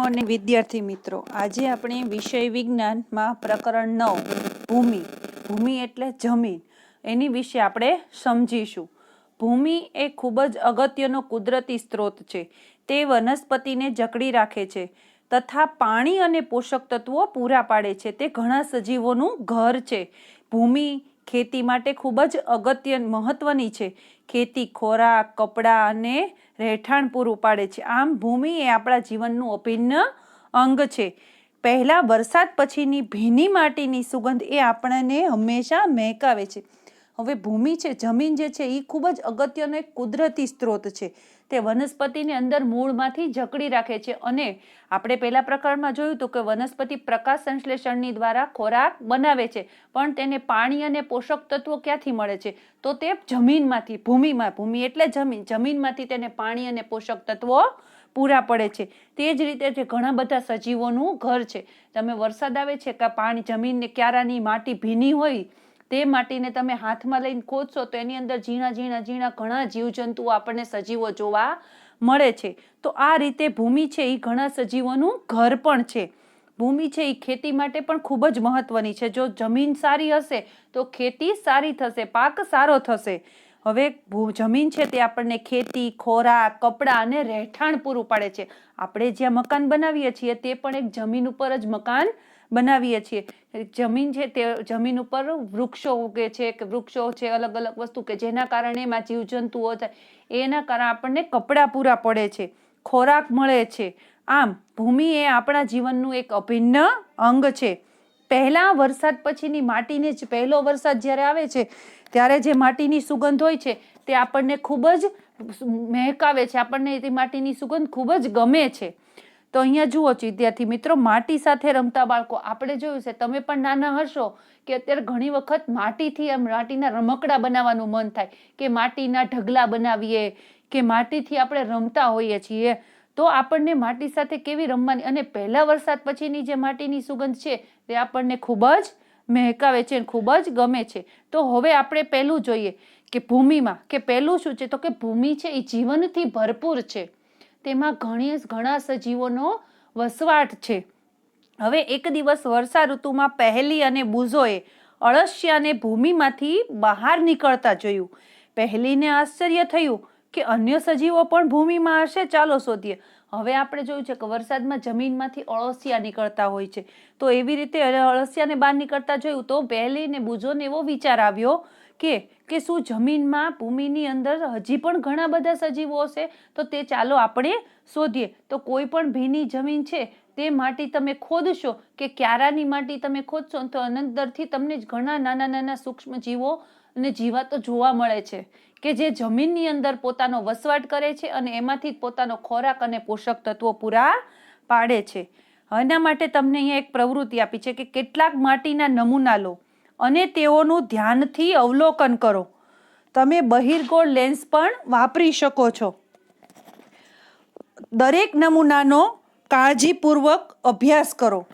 Morning વિદ્યાર્થી મિત્રો, આજે આપણે વિષય વિજ્ઞાનમાં પ્રકરણ 9 ભૂમિ ભૂમિ એટલે જમીન એની વિશે આપણે સમજીશું. ભૂમિ એ ખૂબ જ અગત્યનો કુદરતી સ્ત્રોત છે. તે વનસ્પતિને જકડી રાખે છે તથા પાણી અને પોષક તત્વો પૂરા પાડે છે. તે ઘણા સજીવોનું ઘર છે. ભૂમિ ખેતી માટે ખૂબ જ અગત્ય મહત્વની છે. ખેતી ખોરાક, કપડાં અને રહેઠાણ પૂરું પાડે છે. આમ ભૂમિ એ આપણા જીવનનું અભિન્ન અંગ છે. પહેલા વરસાદ પછીની ભીની માટીની સુગંધ એ આપણને હંમેશા મહેકાવે છે. હવે ભૂમિ છે, જમીન જે છે એ ખૂબ જ અગત્યનો એક કુદરતી સ્ત્રોત છે. તે વનસ્પતિને અંદર મૂળમાંથી જકડી રાખે છે અને આપણે પહેલા પ્રકરણમાં જોયું હતું કે વનસ્પતિ પ્રકાશ સંશ્લેષણની દ્વારા ખોરાક બનાવે છે, પણ તેને પાણી અને પોષક તત્વો ક્યાંથી મળે છે? તો તે જમીનમાંથી, ભૂમિ એટલે જમીનમાંથી તેને પાણી અને પોષક તત્વો પૂરા પડે છે. તે જ રીતે જે ઘણા બધા સજીવોનું ઘર છે. તમે વરસાદ આવે છે કે પાણી જમીનને ક્યારાની માટી ભીની હોય તે માટીને તમે હાથમાં લઈને ખોદશો તો એની અંદર ઝીણા ઘણા જીવજંતુઓ આપણને સજીવો જોવા મળે છે. તો આ રીતે ભૂમિ છે એ ઘણા સજીવોનું ઘર પણ છે. ભૂમિ છે એ ખેતી માટે પણ ખૂબ જ મહત્વની છે. જો જમીન સારી હશે તો ખેતી સારી થશે, પાક સારો થશે. હવે જમીન છે તે આપણને ખેતી, ખોરાક, કપડાં અને રહેઠાણ પૂરું પાડે છે. આપણે જ્યાં મકાન બનાવીએ છીએ તે પણ એક જમીન ઉપર જ મકાન બનાવીએ છીએ. જમીન છે તે જમીન ઉપર વૃક્ષો ઉગે છે કે વૃક્ષો છે, અલગ અલગ વસ્તુ કે જેના કારણે એમાં જીવજંતુઓ થાય, એના કારણે આપણને કપડાં પૂરા પડે છે, ખોરાક મળે છે. આમ ભૂમિ એ આપણા જીવનનું એક અભિન્ન અંગ છે. પહેલા વરસાદ પછીની માટીને જ પહેલો વરસાદ જ્યારે આવે છે ત્યારે જે માટીની સુગંધ હોય છે તે આપણને ખૂબ જ મહેકાવે છે. આપણને તે માટીની સુગંધ ખૂબ જ ગમે છે. તો અહીંયા જુઓ વિદ્યાર્થી મિત્રો, માટી સાથે રમતા બાળકો આપણે જોયું છે. તમે પણ નાના હશો કે અત્યારે ઘણી વખત માટીથી માટીના રમકડા બનાવવાનું મન થાય કે માટીના ઢગલા બનાવીએ કે માટીથી આપણે રમતા હોઈએ છીએ. તો આપણને માટી સાથે કેવી રમવાની, અને પહેલા વરસાદ પછીની જે માટીની સુગંધ છે તે આપણને ખૂબ જ મહેકાવે છે, ખૂબ જ ગમે છે. તો હવે આપણે પહેલું જોઈએ કે ભૂમિમાં કે પહેલું શું છે, તો કે ભૂમિ છે એ જીવનથી ભરપૂર છે. તેમાં ઘણા સજીવોનો વસવાટ છે. હવે એક દિવસ વર્ષા ઋતુમાં પહેલી અને બુઝોએ અળસિયાને ભૂમિમાંથી બહાર નીકળતા જોયું. પહેલીને આશ્ચર્ય થયું કે અન્ય સજીવો પણ ભૂમિમાં હશે, ચાલો શોધીએ. હવે આપણે જોયું છે કે વરસાદમાં જમીનમાંથી અળસિયા નીકળતા હોય છે. તો એવી રીતે અળસિયાને બહાર નીકળતા જોયું તો પહેલીને બુઝોને એવો વિચાર આવ્યો કે શું જમીનમાં, ભૂમિની અંદર હજી પણ ઘણા બધા સજીવો હશે? તો તે ચાલો આપણે શોધીએ. તો કોઈ પણ ભીની જમીન છે તે માટી તમે ખોદશો કે ક્યારાની માટી તમે ખોદશો તો અંદરથી તમને ઘણા નાના સૂક્ષ્મ જીવો અને જીવાતો જોવા મળે છે કે જે જમીનની અંદર પોતાનો વસવાટ કરે છે અને એમાંથી પોતાનો ખોરાક અને પોષક તત્વો પૂરા પાડે છે. એના માટે તમને અહીંયા એક પ્રવૃત્તિ આપી છે કે કેટલાક માટીના નમૂના લો અને તેઓનું ધ્યાનથી અવલોકન કરો. તમે બહિર્ગોળ લેન્સ પણ વાપરી શકો છો. દરેક નમૂનાનો કાળજીપૂર્વક અભ્યાસ કરો.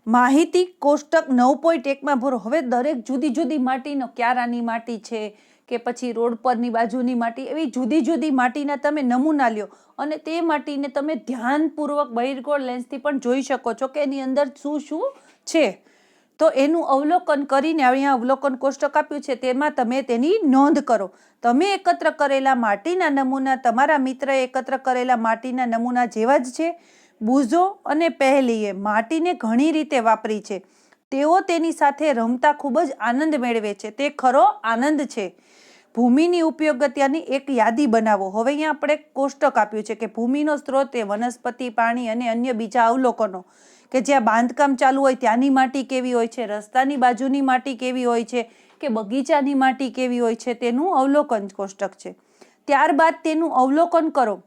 માહિતી કોષ્ટક 9.1 ભરો. હવે દરેક જુદી માટીનો, ક્યારાની માટી છે કે પછી રોડ પરની બાજુની માટી, એવી જુદી માટીના તમે નમૂના લ્યો અને તે માટીને તમે ધ્યાનપૂર્વક બહિર્ગોળ લેન્સથી પણ જોઈ શકો છો કે એની અંદર શું છે. તો એનું અવલોકન કરીને અહીંયા અવલોકન કોષ્ટક આપ્યું છે તેમાં તમે તેની નોંધ કરો. તમે એકત્ર કરેલા માટીના નમૂના તમારા મિત્રએ એકત્ર કરેલા માટીના નમૂના જેવા જ છે. બુઝો અને પહેલીએ માટીને ઘણી રીતે વાપરી છે. તેઓ તેની સાથે રમતા ખૂબ જ આનંદ મેળવે છે. તે ખરો આનંદ છે. ભૂમિની ઉપયોગિતાની એક યાદી બનાવો. હવે અહીંયા આપણે કોષ્ટક આપ્યું છે કે ભૂમિનો સ્ત્રોત એ વનસ્પતિ, પાણી અને અન્ય બીજા અવલોકનો કે જ્યાં બાંધકામ ચાલુ હોય ત્યાંની માટી કેવી હોય છે, રસ્તાની બાજુની માટી કેવી હોય છે કે બગીચાની માટી કેવી હોય છે, તેનું અવલોકન કોષ્ટક છે. ત્યારબાદ તેનું અવલોકન કરો.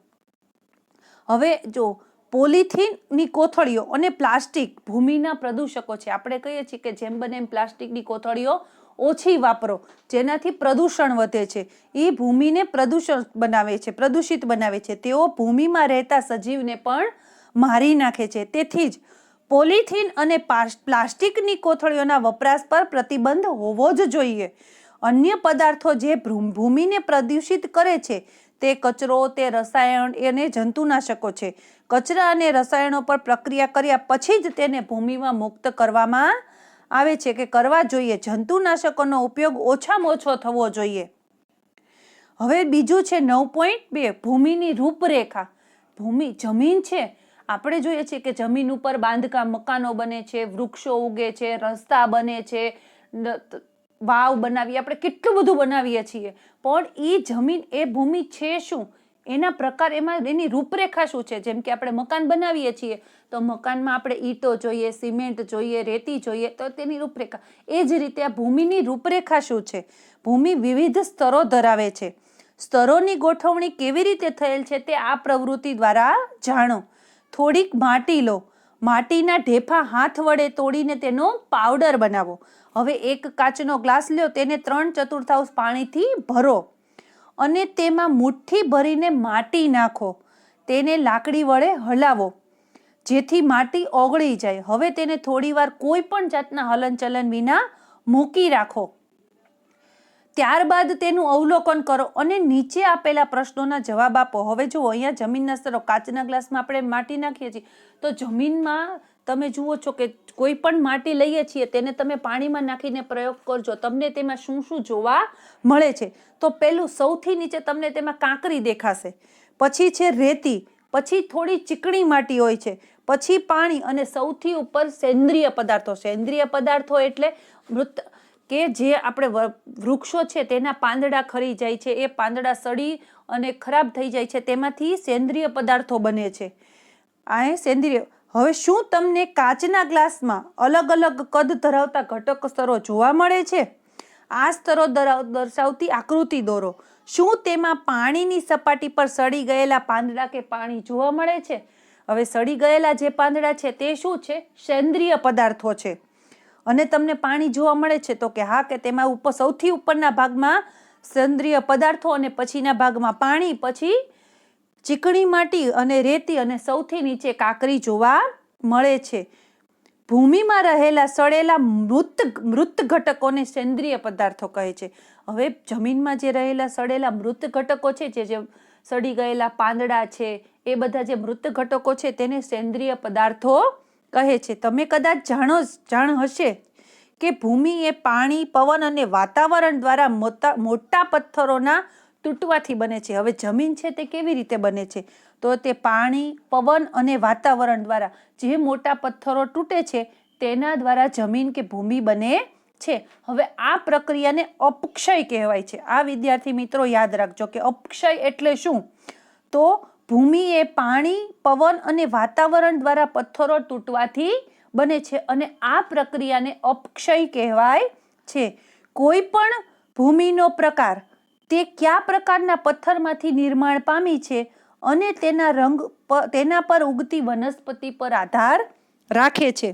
હવે જો પોલિથીનની કોથળીઓ અને પ્લાસ્ટિક ભૂમિના પ્રદૂષકો છે. આપણે કહીએ છીએ કે જેમ બને એમ પ્લાસ્ટિકની કોથળીઓ ઓછી વાપરો, જેનાથી પ્રદૂષણ વધે છે. એ ભૂમિને પ્રદૂષિત બનાવે છે. તેઓ ભૂમિમાં રહેતા સજીવને પણ મારી નાખે છે. તેથી જ પોલિથીન અને પ્લાસ્ટિકની કોથળીઓના વપરાશ પર પ્રતિબંધ હોવો જ જોઈએ. અન્ય પદાર્થો જે ભૂમિને પ્રદૂષિત કરે છે તે કચરો, તે રસાયણ અને જંતુનાશકો છે. કચરા અને રસાયણો પર પ્રક્રિયા કર્યા પછી જ તેને ભૂમિમાં મુક્ત કરવામાં આવે છે કે કરવા જોઈએ. જંતુનાશકોનો ઉપયોગ ઓછામાં ઓછો થવો જોઈએ. હવે બીજું છે 9.2 ભૂમિની રૂપરેખા. જમીન છે, આપણે જોઈએ છીએ કે જમીન ઉપર બાંધકામ, મકાનો બને છે, વૃક્ષો ઉગે છે, રસ્તા બને છે, વાવ બનાવીએ, આપણે કેટલું બધું બનાવીએ છીએ. પણ એ જમીન, એ ભૂમિ છે શું, એના પ્રકાર, એની રૂપરેખા શું છે. જેમ કે આપણે મકાન બનાવીએ છીએ તો મકાનમાં આપણે ઈંટો જોઈએ, સિમેન્ટ જોઈએ, રેતી જોઈએ, તો તેની રૂપરેખા. એ જ રીતે આ ભૂમિની રૂપરેખા શું છે. ભૂમિ વિવિધ સ્તરો ધરાવે છે. સ્તરોની ગોઠવણી કેવી રીતે થયેલ છે તે આ પ્રવૃત્તિ દ્વારા જાણો. થોડીક માટી લો, માટીના ઢેફા હાથ વડે તોડીને તેનો પાવડર બનાવો. હવે એક કાચનો ગ્લાસ લ્યો, તેને 3/4 પાણીથી ભરો અને તેમાં મુઠ્ઠી ભરીને માટી નાખો. તેને લાકડી વડે હલાવો જેથી માટી ઓગળી જાય. હવે તેને થોડીવાર કોઈ પણ જાતના હલનચલન વિના મૂકી રાખો. ત્યારબાદ તેનું અવલોકન કરો અને નીચે આપેલા પ્રશ્નોના જવાબ આપો. હવે જુઓ, અહીંયા જમીનના સ્તરો, કાચના ગ્લાસમાં આપણે માટી નાખીએ છીએ તો જમીનમાં તમે જુઓ છો કે કોઈ પણ માટી લઈએ છીએ તેને તમે પાણીમાં નાખીને પ્રયોગ કરજો, તમને તેમાં શું શું જોવા મળે છે. તો પહેલું, સૌથી નીચે તમને તેમાં કાંકરી દેખાશે, પછી છે રેતી, પછી થોડી ચીકણી માટી હોય છે, પછી પાણી અને સૌથી ઉપર સેન્દ્રિય પદાર્થો. સેન્દ્રિય પદાર્થો એટલે મૃત, કે જે આપણે વૃક્ષો છે તેના પાંદડા ખરી જાય છે, એ પાંદડા સડી અને ખરાબ થઈ જાય છે, તેમાંથી સેન્દ્રિય પદાર્થો બને છે. આ સેન્દ્રિય. હવે શું તમને કાચના ગ્લાસમાં અલગ અલગ કદ ધરાવતા ઘટક સ્તરો જોવા મળે છે? આ સ્તરો દર્શાવતી આકૃતિ દોરો. શું તેમાં પાણીની સપાટી પર સડી ગયેલા પાંદડા કે પાણી જોવા મળે છે? હવે સડી ગયેલા જે પાંદડા છે તે શું છે? સેન્દ્રિય પદાર્થો છે. અને તમને પાણી જોવા મળે છે તો કે હા, કે તેમાં ઉપર સૌથી ઉપરના ભાગમાં સેન્દ્રિય પદાર્થો અને પછીના ભાગમાં પાણી, પછી ચીકણી માટી અને રેતી અને સૌથી નીચે કાંકરી જોવા મળે છે. ભૂમિમાં રહેલા સડેલા મૃત ઘટકોને સેન્દ્રિય પદાર્થો કહે છે. હવે જમીનમાં જે રહેલા સડેલા મૃત ઘટકો છે, જે સડી ગયેલા પાંદડા છે, એ બધા જે મૃત ઘટકો છે તેને સેન્દ્રિય પદાર્થો કહે છે. તમે કદાચ જાણ હશે કે ભૂમિ એ પાણી, પવન અને વાતાવરણ દ્વારા મોટા પથ્થરોના તૂટવાથી બને છે. હવે જમીન છે તે કેવી રીતે બને છે? તો તે પાણી, પવન અને વાતાવરણ દ્વારા જે મોટા પથ્થરો તૂટે છે તેના દ્વારા જમીન કે ભૂમિ બને છે. હવે આ પ્રક્રિયાને અપક્ષય કહેવાય છે. આ વિદ્યાર્થી મિત્રો યાદ રાખજો કે અપક્ષય એટલે શું? તો ભૂમિ એ પાણી, પવન અને વાતાવરણ દ્વારા પથ્થરો તૂટવાથી બને છે અને આ પ્રક્રિયાને અપક્ષય કહેવાય છે. કોઈ પણ ભૂમિનો પ્રકાર તે કયા પ્રકારના પથ્થરમાંથી નિર્માણ પામી છે અને તેના રંગ, તેના પર ઉગતી વનસ્પતિ પર આધાર રાખે છે.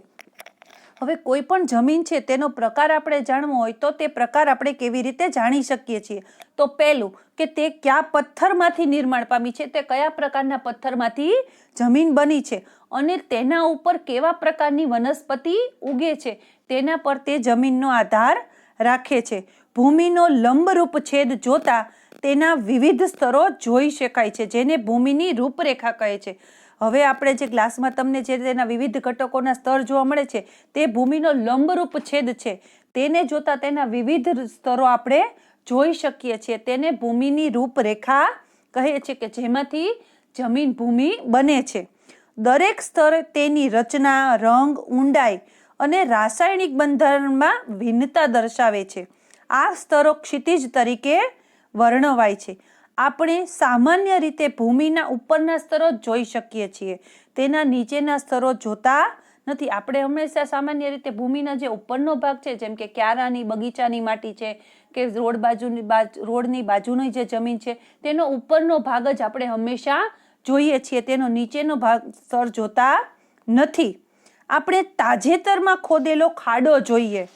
હવે કોઈ પણ જમીન છે તેનો પ્રકાર આપણે જાણવો હોય તો તે પ્રકાર આપણે કેવી રીતે જાણી શકીએ છીએ? તો પહેલું, કે તે કયા પથ્થરમાંથી નિર્માણ પામી છે, તે કયા પ્રકારના પથ્થરમાંથી જમીન બની છે અને તેના ઉપર કેવા પ્રકારની વનસ્પતિ ઉગે છે, તેના પર તે જમીનનો આધાર રાખે છે. ભૂમિનો લંબરૂપ છેદ જોતા તેના વિવિધ સ્તરો જોઈ શકાય છે, જેને ભૂમિની રૂપરેખા કહે છે. હવે આપણે જે ગ્લાસમાં તમને જે તેના વિવિધ ઘટકોના સ્તર જોવા મળે છે તે ભૂમિનો લંબરૂપ છેદ છે. તેને જોતા તેના વિવિધ સ્તરો આપણે જોઈ શકીએ છીએ. તેને ભૂમિની રૂપરેખા કહે છે કે જેમાંથી જમીન ભૂમિ બને છે. દરેક સ્તર તેની રચના, રંગ, ઊંડાઈ અને રાસાયણિક બંધારણમાં ભિન્નતા દર્શાવે છે. આ સ્તરો ક્ષિતિજ તરીકે વર્ણવાય છે. આપણે સામાન્ય રીતે ભૂમિના ઉપરના સ્તરો જોઈ શકીએ છીએ, તેના નીચેના સ્તરો જોતા નથી. આપણે હંમેશા સામાન્ય રીતે ભૂમિના જે ઉપરનો ભાગ છે, જેમ કે ક્યારાની, બગીચાની માટી છે કે રોડની બાજુની જે જમીન છે, તેનો ઉપરનો ભાગ જ આપણે હંમેશા જોઈએ છીએ, તેનો નીચેનો ભાગ સ્તર જોતા નથી. આપણે તાજેતરમાં ખોદેલો ખાડો જોઈએ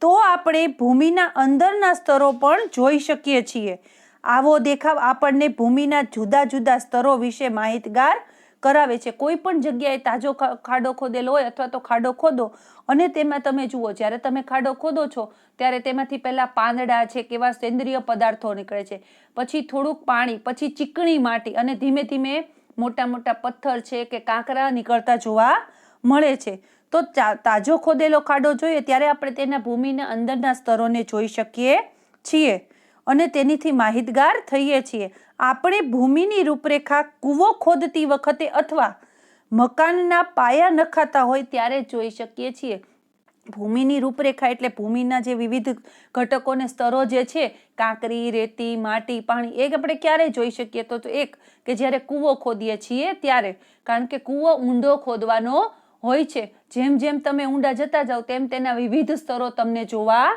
તો આપણે ભૂમિના અંદરના સ્તરો પણ જોઈ શકીએ છીએ. આવો દેખાવ આપણને ભૂમિના જુદા જુદા સ્તરો વિશે માહિતગાર કરાવે છે. કોઈ પણ જગ્યાએ તાજો ખાડો ખોદેલો હોય અથવા તો ખાડો ખોદો અને તેમાં તમે જુઓ, જ્યારે તમે ખાડો ખોદો છો ત્યારે તેમાંથી પહેલા પાંદડા છે, કેવા સેન્દ્રિય પદાર્થો નીકળે છે, પછી થોડુંક પાણી, પછી ચીકણી માટી અને ધીમે ધીમે મોટા મોટા પથ્થર છે કે કાંકરા નીકળતા જોવા મળે છે. તો તાજો ખોદેલો ખાડો જોઈએ ત્યારે આપણે તેના ભૂમિના અંદરના સ્તરોને જોઈ શકીએ છીએ અને તેનીથી માહિતગાર થઈએ છીએ. આપણે ભૂમિની રૂપરેખા કૂવો ખોદતી વખતે અથવા મકાનના પાયા નખાતા હોય ત્યારે જોઈ શકીએ છીએ. ભૂમિની રૂપરેખા એટલે ભૂમિના જે વિવિધ ઘટકોને સ્તરો જે છે, કાંકરી, રેતી, માટી, પાણી, એ આપણે ક્યારે જોઈ શકીએ? તો એક કે જ્યારે કૂવો ખોદીએ છીએ ત્યારે, કારણ કે કૂવો ઊંડો ખોદવાનો હોય છે. જેમ જેમ તમે ઊંડા જતા જાઓ તેમ તેના વિવિધ સ્તરો તમને જોવા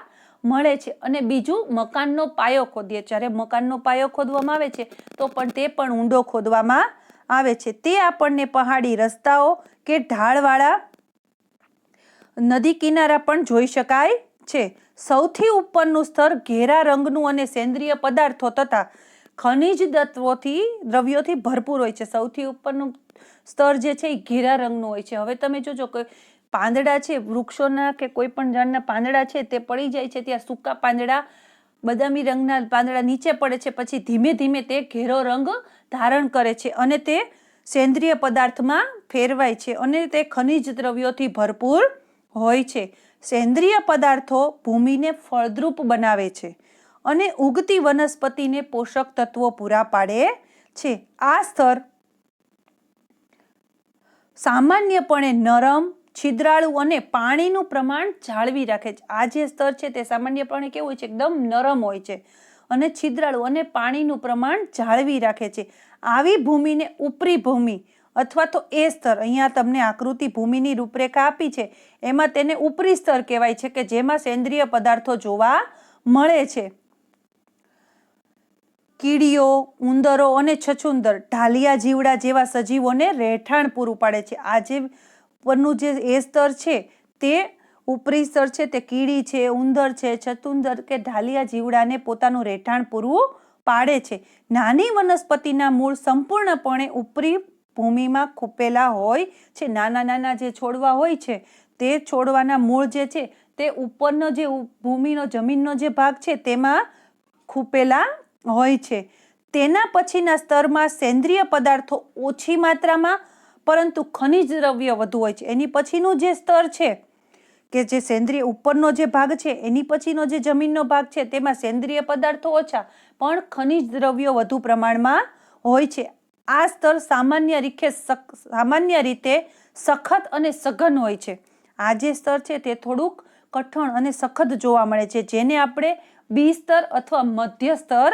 મળે છે. અને બીજું, મકાનનો પાયો ખોદીએ, જ્યારે મકાનનો પાયો ખોદવામાં આવે છે તો પણ તે પણ ઊંડો ખોદવામાં આવે છે. તે આપણને પહાડી રસ્તાઓ કે ઢાળવાળા નદી કિનારા પણ જોઈ શકાય છે. સૌથી ઉપરનું સ્તર ઘેરા રંગનું અને સેન્દ્રિય પદાર્થો તથા ખનિજ દ્રવ્યોથી ભરપૂર હોય છે. સૌથી ઉપરનું સ્તર જે છે એ ઘેરા રંગનું હોય છે. હવે તમે જોજો કે પાંદડા છે, વૃક્ષોના કે કોઈ પણ ઝાડના પાંદડા છે તે પડી જાય છે, ત્યાં સૂકા પાંદડા, બદામી રંગના પાંદડા નીચે પડે છે, પછી ધીમે ધીમે તે ઘેરો રંગ ધારણ કરે છે અને તે સેન્દ્રિય પદાર્થમાં ફેરવાય છે અને તે ખનિજ દ્રવ્યોથી ભરપૂર હોય છે. સેન્દ્રિય પદાર્થો ભૂમિને ફળદ્રુપ બનાવે છે અને ઉગતી વનસ્પતિને પોષક તત્વો પૂરા પાડે છે. આ સ્તર સામાન્યપણે નરમ, છિદ્રાળુ અને પાણીનું પ્રમાણ જાળવી રાખે છે. આ જે સ્તર છે તે સામાન્યપણે કેવું હોય છે? એકદમ નરમ હોય છે અને છિદ્રાળુ અને પાણીનું પ્રમાણ જાળવી રાખે છે. આવી ભૂમિને ઉપરી ભૂમિ અથવા તો એ સ્તર, અહીંયા તમને આકૃતિ ભૂમિની રૂપરેખા આપી છે એમાં તેને ઉપરી સ્તર કહેવાય છે કે જેમાં સેન્દ્રિય પદાર્થો જોવા મળે છે. કીડીઓ, ઉંદરો અને છછુંદર, ઢાલિયા જીવડા જેવા સજીવોને રહેઠાણ પૂરું પાડે છે. આ જે પરનું જે એ સ્તર છે તે ઉપરી સ્તર છે, તે કીડી છે, ઉંદર છે, છછુંદર કે ઢાલિયા જીવડાને પોતાનું રહેઠાણ પૂરું પાડે છે. નાની વનસ્પતિના મૂળ સંપૂર્ણપણે ઉપરી ભૂમિમાં ખૂપેલા હોય છે. નાના નાના જે છોડવા હોય છે તે છોડવાના મૂળ જે છે તે ઉપરનો જે ભૂમિનો જમીનનો જે ભાગ છે તેમાં ખૂપેલા હોય છે. તેના પછીના સ્તરમાં સેન્દ્રિય પદાર્થો ઓછી માત્રામાં પરંતુ ખનિજ દ્રવ્ય વધુ હોય છે. એની પછીનું જે સ્તર છે કે જે સેન્દ્રિય ઉપરનો જે ભાગ છે એની પછીનો જે જમીનનો ભાગ છે તેમાં સેન્દ્રિય પદાર્થો ઓછા પણ ખનિજ દ્રવ્યો વધુ પ્રમાણમાં હોય છે. આ સ્તર સામાન્ય રીતે સખત અને સઘન હોય છે. આ જે સ્તર છે તે થોડુંક કઠણ અને સખત જોવા મળે છે, જેને આપણે બી સ્તર અથવા મધ્ય સ્તર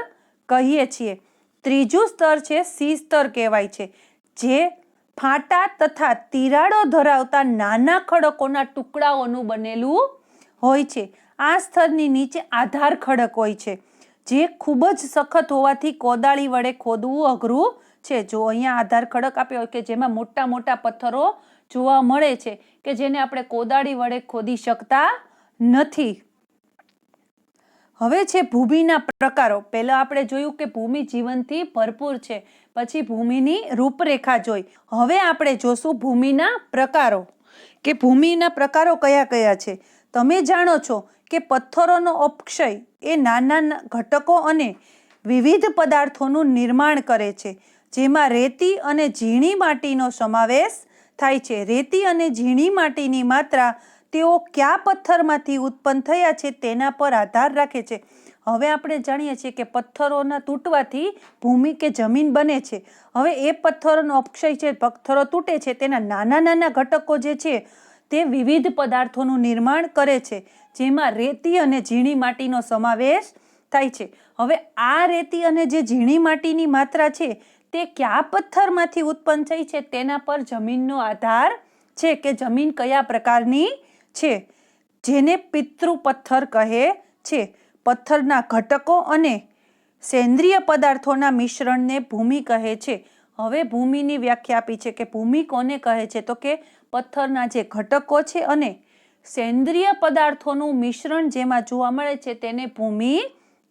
કહીએ છીએ. ત્રીજું સ્તર છે સી સ્તર કહેવાય છે, જે ફાટા તથા તિરાડો ધરાવતા નાના ખડકોના ટુકડાઓનું બનેલું હોય છે. આ સ્તરની નીચે આધાર ખડક હોય છે, જે ખૂબ જ સખત હોવાથી કોદાળી વડે ખોદવું અઘરું છે. જો અહીંયા આધાર ખડક આપ્યો હોય કે જેમાં મોટા મોટા પથ્થરો જોવા મળે છે કે જેને આપણે કોદાળી વડે ખોદી શકતા નથી. હવે છે ભૂમિના પ્રકારો. પહેલા આપણે જોયું કે ભૂમિ જીવનથી ભરપૂર છે, પછી ભૂમિની રૂપરેખા જોઈ. હવે આપણે જોશું ભૂમિના પ્રકારો કે ભૂમિના પ્રકારો કયા કયા છે. તમે જાણો છો કે પથ્થરોનો અપક્ષય એ નાના ઘટકો અને વિવિધ પદાર્થોનું નિર્માણ કરે છે, જેમાં રેતી અને ઝીણી માટીનો સમાવેશ થાય છે. રેતી અને ઝીણી માટીની માત્રા તેઓ કયા પથ્થરમાંથી ઉત્પન્ન થયા છે તેના પર આધાર રાખે છે. હવે આપણે જાણીએ છીએ કે પથ્થરોના તૂટવાથી ભૂમિ કે જમીન બને છે. હવે એ પથ્થરોનો અપક્ષય છે, પથ્થરો તૂટે છે, તેના નાના નાના ઘટકો જે છે તે વિવિધ પદાર્થોનું નિર્માણ કરે છે, જેમાં રેતી અને ઝીણી માટીનો સમાવેશ થાય છે. હવે આ રેતી અને જે ઝીણી માટીની માત્રા છે તે કયા પથ્થરમાંથી ઉત્પન્ન થઈ છે તેના પર જમીનનો આધાર છે કે જમીન કયા પ્રકારની છે, જેને પિતૃ પથ્થર કહે છે. પથ્થરના ઘટકો અને સેન્દ્રિય પદાર્થોના મિશ્રણને ભૂમિ કહે છે. હવે ભૂમિની વ્યાખ્યા આપી છે કે ભૂમિ કોને કહે છે, તો કે પથ્થરના જે ઘટકો છે અને સેન્દ્રિય પદાર્થોનું મિશ્રણ જેમાં જોવા મળે છે તેને ભૂમિ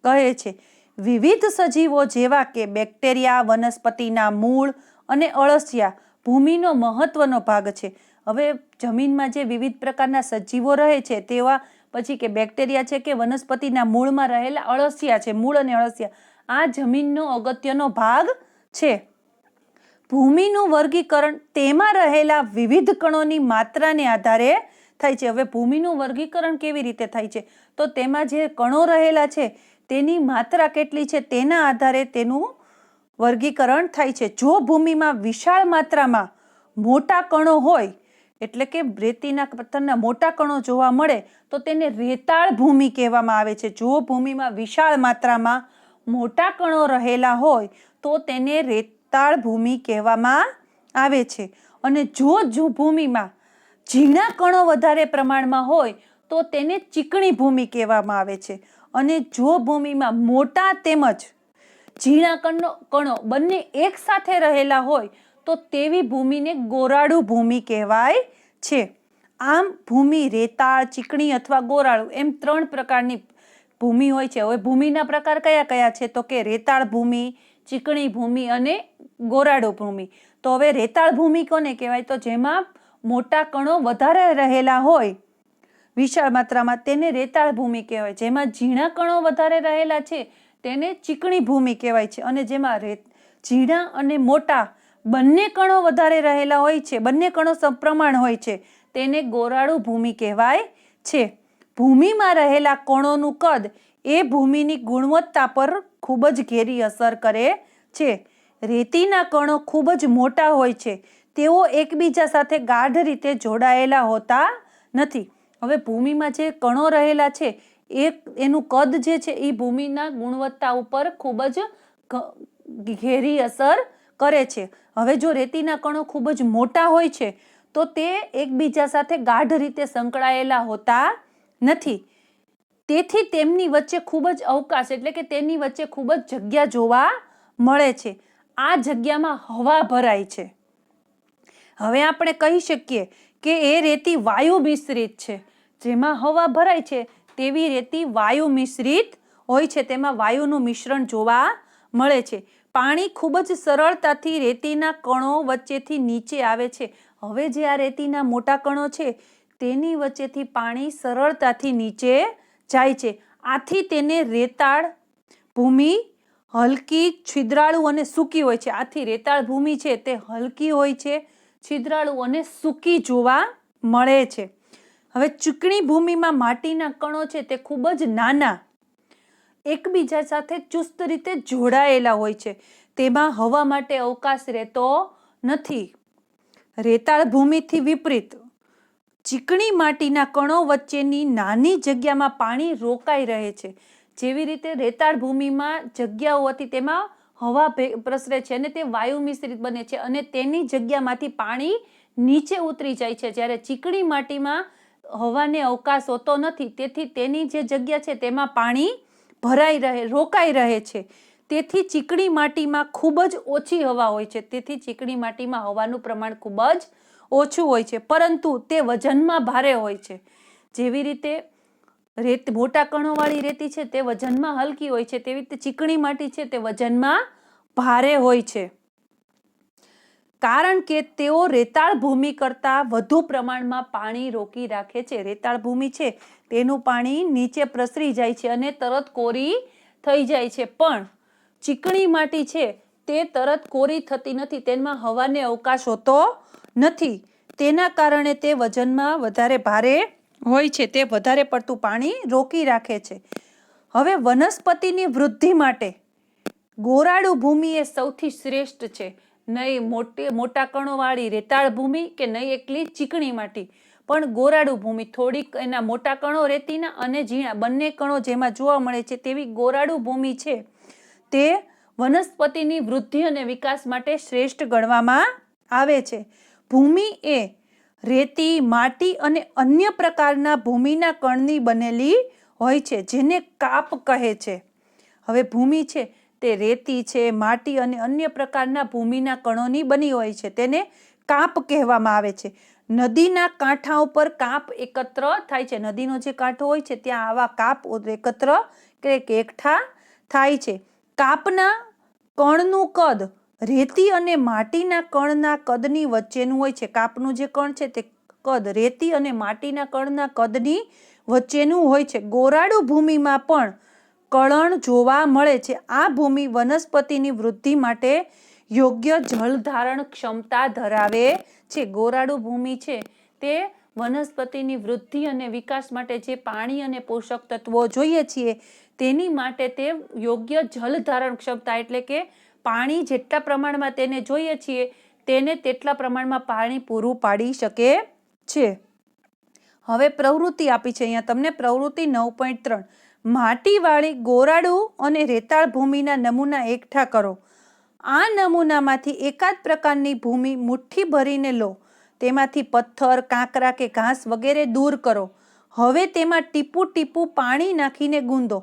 કહે છે. વિવિધ સજીવો જેવા કે બેક્ટેરિયા, વનસ્પતિના મૂળ અને અળસિયા ભૂમિનો મહત્વનો ભાગ છે. હવે જમીનમાં જે વિવિધ પ્રકારના સજીવો રહે છે તેવા પછી કે બેક્ટેરિયા છે કે વનસ્પતિના મૂળમાં રહેલા અળસિયા છે, મૂળ અને અળસિયા, આ જમીનનો અગત્યનો ભાગ છે. ભૂમિનું વર્ગીકરણ તેમાં રહેલા વિવિધ કણોની માત્રાને આધારે થાય છે. હવે ભૂમિનું વર્ગીકરણ કેવી રીતે થાય છે? તો તેમાં જે કણો રહેલા છે તેની માત્રા કેટલી છે તેના આધારે તેનું વર્ગીકરણ થાય છે. જો ભૂમિમાં વિશાળ માત્રામાં મોટા કણો હોય, એટલે કે રેતીના પથ્થરના મોટા કણો જોવા મળે તો તેને રેતાળ ભૂમિ કહેવામાં આવે છે. જો ભૂમિમાં વિશાળ માત્રામાં મોટા કણો રહેલા હોય તો તેને રેતાળ ભૂમિ કહેવામાં આવે છે. અને જો ભૂમિમાં ઝીણા કણો વધારે પ્રમાણમાં હોય તો તેને ચીકણી ભૂમિ કહેવામાં આવે છે. અને જો ભૂમિમાં મોટા તેમજ ઝીણા કણો બંને એક સાથે રહેલા હોય તો તેવી ભૂમિને ગોરાડુ ભૂમિ કહેવાય છે. આમ ભૂમિ રેતાળ, ચીકણી અથવા ગોરાડુ એમ 3 પ્રકારની ભૂમિ હોય છે. હવે ભૂમિના પ્રકાર કયા કયા છે? તો કે રેતાળ ભૂમિ, ચીકણી ભૂમિ અને ગોરાડુ ભૂમિ. તો હવે રેતાળ ભૂમિ કોને કહેવાય? તો જેમાં મોટા કણો વધારે રહેલા હોય વિશાળ માત્રામાં તેને રેતાળ ભૂમિ કહેવાય. જેમાં ઝીણા કણો વધારે રહેલા છે તેને ચીકણી ભૂમિ કહેવાય છે. અને જેમાં ઝીણા અને મોટા બંને કણો વધારે રહેલા હોય છે, બંને કણો સપ્રમાણ હોય છે, તેને ગોરાડુ ભૂમિ કહેવાય છે. ભૂમિમાં રહેલા કણોનું કદ એ ભૂમિની ગુણવત્તા પર ખૂબ જ ઘેરી અસર કરે છે. રેતીના કણો ખૂબ જ મોટા હોય છે, તેઓ એકબીજા સાથે ગાઢ રીતે જોડાયેલા હોતા નથી. હવે ભૂમિમાં જે કણો રહેલા છે એનું કદ જે છે એ ભૂમિના ગુણવત્તા ઉપર ખૂબ જ ઘેરી અસર કરે છે. હવે જો રેતીના કણો ખૂબ જ મોટા હોય છે તો તે એકબીજા સાથે ગાઢ રીતે સંકળાયેલા હોતા નથી. તેથી તેમની વચ્ચે ખૂબ જ અવકાશ એટલે કે તેની વચ્ચે ખૂબ જ જગ્યા જોવા મળે છે. આ જગ્યામાં હવા ભરાય છે. હવે આપણે કહી શકીએ કે એ રેતી વાયુ મિશ્રિત છે. જેમાં હવા ભરાય છે તેવી રેતી વાયુ મિશ્રિત હોય છે, તેમાં વાયુનું મિશ્રણ જોવા મળે છે. પાણી ખૂબ જ સરળતાથી રેતીના કણો વચ્ચેથી નીચે આવે છે. હવે જે આ રેતીના મોટા કણો છે તેની વચ્ચેથી પાણી સરળતાથી નીચે જાય છે. આથી તેને રેતાળ ભૂમિ હલકી, છિદ્રાળુ અને સૂકી હોય છે. આથી રેતાળ ભૂમિ છે તે હલકી હોય છે, છિદ્રાળુ અને સૂકી જોવા મળે છે. હવે ચીકણી ભૂમિમાં માટીના કણો છે તે ખૂબ જ નાના, એકબીજા સાથે ચુસ્ત રીતે જોડાયેલા હોય છે. તેમાં હવા માટે અવકાશ રહેતો નથી. રેતાળ ભૂમિથી વિપરીત ચીકણી માટીના કણો વચ્ચેની નાની જગ્યામાં પાણી રોકાઈ રહે છે. જેવી રીતે રેતાળ ભૂમિમાં જગ્યા હોવાથી તેમાં હવા પ્રસરે છે અને તે વાયુ મિશ્રિત બને છે અને તેની જગ્યામાંથી પાણી નીચે ઉતરી જાય છે. જ્યારે ચીકણી માટીમાં હવાને અવકાશ હોતો નથી, તેથી તેની જે જગ્યા છે તેમાં પાણી રોકાઈ રહે છે. તેથી ચીકણી માટીમાં ખૂબ જ ઓછી હવા હોય છે. તેથી ચીકણી માટીમાં હવાનું પ્રમાણ ખૂબ જ ઓછું હોય છે, પરંતુ તે વજનમાં ભારે હોય છે. જેવી રીતે મોટા કણોવાળી રેતી છે તે વજનમાં હલકી હોય છે, તેવી રીતે ચીકણી માટી છે તે વજનમાં ભારે હોય છે. કારણ કે તેઓ રેતાળ ભૂમિ કરતાં વધુ પ્રમાણમાં પાણી રોકી રાખે છે. રેતાળ ભૂમિ છે તેનું પાણી નીચે પ્રસરી જાય છે અને તરત કોરી થઈ જાય છે, પણ ચીકણી માટી છે તે તરત કોરી થતી નથી, તેમાં હવાને અવકાશ હોતો નથી. તેના કારણે તે વજનમાં વધારે ભારે હોય છે, તે વધારે પડતું પાણી રોકી રાખે છે. હવે વનસ્પતિની વૃદ્ધિ માટે ગોરાડુ ભૂમિ એ સૌથી શ્રેષ્ઠ છે. નહીં મોટા કણોવાળી રેતાળ ભૂમિ કે નહીં એકલી ચીકણી માટી, પણ ગોરાડુ ભૂમિ થોડીક એના મોટા કણો રેતીના અને ઝીણા બંને કણો જેમાં જોવા મળે છે તેવી ગોરાડુ ભૂમિ છે તે વનસ્પતિની વૃદ્ધિ અને વિકાસ માટે શ્રેષ્ઠ ગણવામાં આવે છે. ભૂમિ એ રેતી, માટી અને અન્ય પ્રકારના ભૂમિના કણની બનેલી હોય છે, જેને કાપ કહે છે. હવે ભૂમિ છે તે રેતી છે, માટી અને અન્ય પ્રકારના ભૂમિના કણોની બની હોય છે, તેને કાપ કહેવામાં આવે છે. નદીના કાંઠા ઉપર કાપ એકત્ર થાય છે. નદીનો જે કાંઠો હોય છે ત્યાં આવા કાપ એકઠા થાય છે. કાપના કણનું કદ રેતી અને માટીના કણના કદની વચ્ચેનું હોય છે. કાપનું જે કણ છે તે કદ રેતી અને માટીના કણના કદની વચ્ચેનું હોય છે. ગોરાડુ ભૂમિમાં પણ કળણ જોવા મળે છે. આ ભૂમિ વનસ્પતિની વૃદ્ધિ માટે યોગ્ય જળધારણ ક્ષમતા ધરાવે છે. ગોરાડુ ભૂમિ છે તે વનસ્પતિની વૃદ્ધિ અને વિકાસ માટે જે પાણી અને પોષક તત્વો જોઈએ છીએ તેની માટે તે યોગ્ય જળધારણ ક્ષમતા એટલે કે પાણી જેટલા પ્રમાણમાં તેને જોઈએ છીએ તેને તેટલા પ્રમાણમાં પાણી પૂરું પાડી શકે છે. હવે પ્રવૃત્તિ આપી છે અહીંયા તમને પ્રવૃત્તિ 9.3 માટીવાળી ગોરાડુ અને રેતાળ ભૂમિના નમૂના એકઠા કરો. આ નમૂનામાંથી એકાદ પ્રકારની ભૂમિ મુઠ્ઠી ભરીને લો. તેમાંથી પથ્થર, કાંકરા કે ઘાસ વગેરે દૂર કરો. હવે તેમાં ટીપું ટીપું પાણી નાખીને ગૂંદો.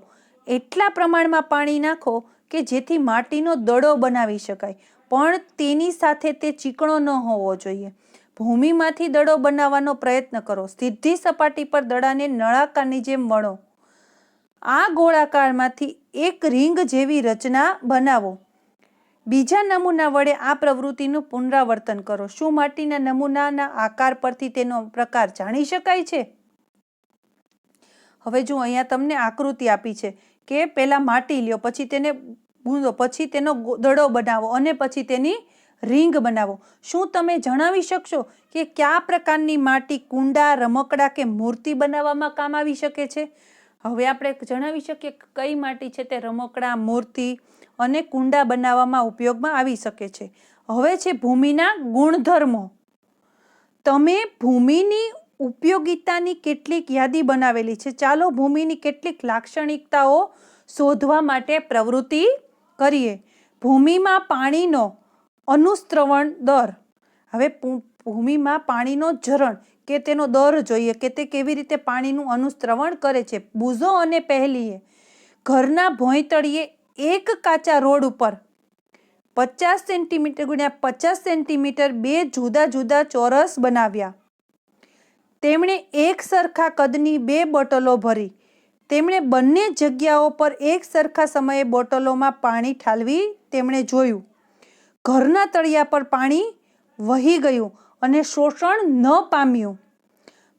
એટલા પ્રમાણમાં પાણી નાખો કે જેથી માટીનો દડો બનાવી શકાય, પણ તેની સાથે તે ચીકણો ન હોવો જોઈએ. ભૂમિમાંથી દડો બનાવવાનો પ્રયત્ન કરો. સીધી સપાટી પર દડાને નળાકારની જેમ વણો. આ ગોળાકારમાંથી એક રીંગ જેવી રચના બનાવો. બીજા નમૂના વડે આ પ્રવૃત્તિનું પુનરાવર્તન કરો. શું માટીના નમૂનાના આકાર પરથી તેનો પ્રકાર જાણી શકાય છે? હવે જો અહીંયા તમને આકૃતિ આપી છે કે પહેલા માટી લ્યો, પછી તેને ગૂંદો, પછી તેનો દડો બનાવો અને પછી તેની રીંગ બનાવો. શું તમે જણાવી શકશો કે કયા પ્રકારની માટી કુંડા, રમકડા કે મૂર્તિ બનાવવામાં કામ આવી શકે છે? હવે આપણે જણાવી શકીએ કઈ માટી છે તે રમકડા, મૂર્તિ અને કુંડા બનાવવામાં ઉપયોગમાં આવી શકે છે. હવે છે ભૂમિના ગુણધર્મો. તમે ભૂમિની ઉપયોગિતાની કેટલીક યાદી બનાવેલી છે. ચાલો ભૂમિની કેટલીક લાક્ષણિકતાઓ શોધવા માટે પ્રવૃત્તિ કરીએ. ભૂમિમાં પાણીનો અનુસ્રવણ દર. હવે ભૂમિમાં પાણીનો ઝરણ કે તેનો દર જોઈએ કે તે કેવી રીતે પાણીનું અનુસ્રવણ કરે છે. બુઝો અને પહેલીએ ઘરના ભોંયતળિયે એક કાચા રોડ ઉપર 50 સેન્ટીમીટર ગુણ્યા 50 સેન્ટીમીટર બે જુદા જુદા ચોરસ બનાવ્યા. તેમણે એક સરખા કદની બે બોટલો ભરી. તેમણે બંને જગ્યાઓ પર એક સરખા સમયે બોટલોમાં પાણી ઠાલવી તેમણે જોયું. ઘરના તળિયા પર પાણી વહી ગયું અને શોષણ ન પામ્યું.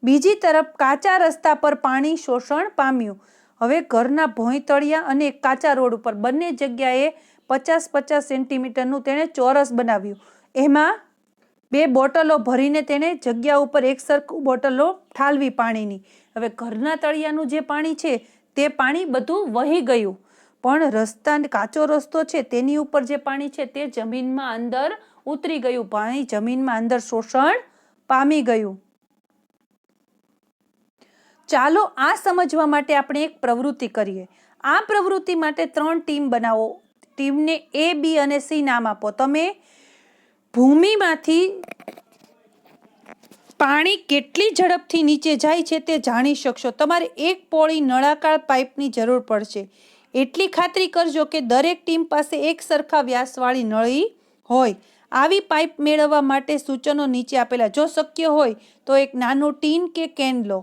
બીજી તરફ કાચા રસ્તા પર પાણી શોષણ પામ્યું. હવે ઘરના ભોંયતળિયા અને કાચા રોડ ઉપર બંને જગ્યાએ 50-50 સેન્ટીમીટરનું તેણે ચોરસ બનાવ્યું. એમાં બે બોટલો ભરીને તેણે જગ્યા ઉપર એક સરખું બોટલો ઠાલવી પાણીની. હવે ઘરના તળિયાનું જે પાણી છે તે પાણી બધું વહી ગયું, પણ કાચો રસ્તો છે તેની ઉપર જે પાણી છે તે જમીનમાં અંદર ઉતરી ગયું. પાણી જમીનમાં અંદર શોષણ પામી ગયું. ચાલો આ સમજવા માટે આપણે એક પ્રવૃત્તિ કરીએ. આ પ્રવૃત્તિ માટે 3 ટીમ બનાવો. ટીમને A, B અને C નામ આપો. તમે ભૂમિમાંથી પાણી કેટલી ઝડપથી નીચે જાય છે તે જાણી શકશો. તમારે એક પોળી નળાકાર પાઇપની જરૂર પડશે. એટલી ખાતરી કરજો કે દરેક ટીમ પાસે એક સરખા વ્યાસવાળી નળી હોય. આવી પાઇપ મેળવવા માટે સૂચનો નીચે આપેલા. જો શક્ય હોય તો એક નાનું ટીન કે કેન લો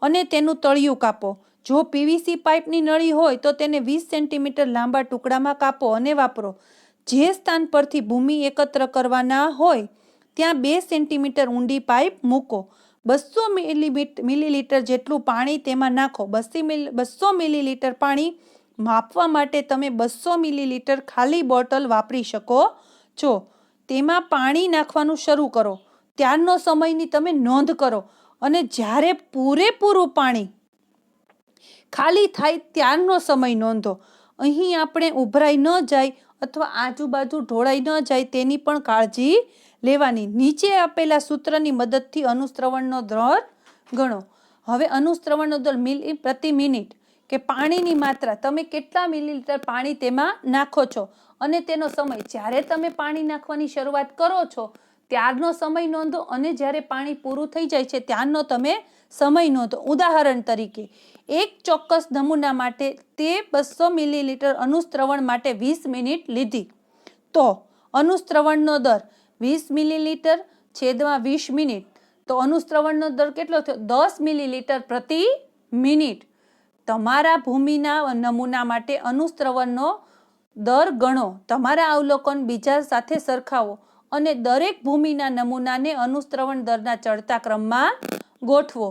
અને તેનું તળિયું કાપો. જો PVC પાઇપની નળી હોય તો તેને 20 સેન્ટીમીટર લાંબા ટુકડામાં કાપો અને વાપરો. જે સ્થાન પરથી ભૂમિ એકત્ર કરવાના હોય ત્યાં 2 સેન્ટીમીટર ઊંડી પાઇપ મૂકો. 200 મિલીલીટર જેટલું પાણી તેમાં નાખો. 200 મિલીલીટર પાણી માપવા માટે તમે 200 મિલીલીટર ખાલી બોટલ વાપરી શકો છો. તેમાં પાણી નાખવાનું શરૂ કરો. ત્યારનો સમયની તમે નોંધ કરો અને જ્યારે પૂરેપૂરું પાણી ખાલી થાય ત્યારનો સમય નોંધો. અહીં આપણે ઉભરાઈ ન જાય અથવા આજુબાજુ ઢોળાઈ ન જાય તેની પણ કાળજી લેવાની. નીચે આપેલા સૂત્રની મદદથી અનુસ્રવણનો દર ગણો. હવે અનુસ્રવણનો દર પ્રતિ મિનિટ કે પાણીની માત્રા, તમે કેટલા મિલીલીટર પાણી તેમાં નાખો છો અને તેનો સમય. જ્યારે તમે પાણી નાખવાની શરૂઆત કરો છો ત્યારનો સમય નોંધો અને જ્યારે પાણી પૂરું થઈ જાય છે ત્યારનો તમે સમય નોંધો. ઉદાહરણ તરીકે એક ચોક્કસ નમૂના માટે તે 200 મિલીલીટર અનુસ્રવણ માટે 20 મિનિટ લીધી. તો અનુસ્રવણનો દર 20 મિલીલીટર છેદમાં 20 મિનિટ, તો અનુસ્રવણનો દર કેટલો થયો? 10 મિલીલીટર પ્રતિ મિનિટ. તમારા ભૂમિના નમૂના માટે અનુસ્રવણનો દર ગણો, તમારા અવલોકન બીજા સાથે સરખાવો અને દરેક ભૂમિના નમૂનાને અનુશ્રવણ દરના ચડતા ક્રમમાં ગોઠવો.